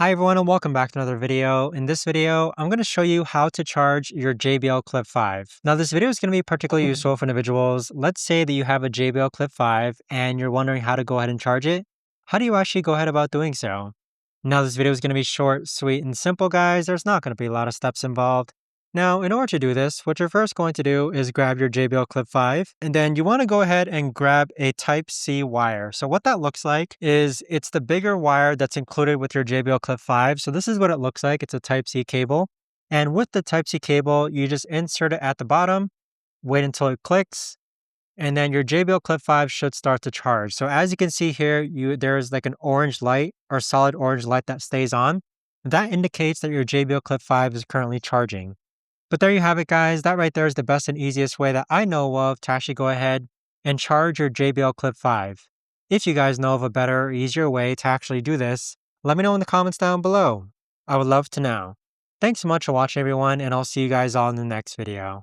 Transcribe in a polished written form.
Hi everyone and welcome back to another video. In this video, I'm going to show you how to charge your JBL Clip 5. Now this video is going to be particularly useful for individuals. Let's say that you have a JBL Clip 5 and you're wondering how to go ahead and charge it. How do you actually go ahead about doing so? Now this video is going to be short, sweet, and simple guys. There's not going to be a lot of steps involved. Now, in order to do this, what you're first going to do is grab your JBL Clip 5, and then you want to go ahead and grab a Type-C wire. So what that looks like is it's the bigger wire that's included with your JBL Clip 5. So this is what it looks like. It's a Type-C cable. And with the Type-C cable, you just insert it at the bottom, wait until it clicks, and then your JBL Clip 5 should start to charge. So as you can see here, there's like an orange light or solid orange light that stays on. That indicates that your JBL Clip 5 is currently charging. But there you have it, guys. That right there is the best and easiest way that I know of to actually go ahead and charge your JBL Clip 5. If you guys know of a better or easier way to actually do this, let me know in the comments down below. I would love to know. Thanks so much for watching, everyone, and I'll see you guys all in the next video.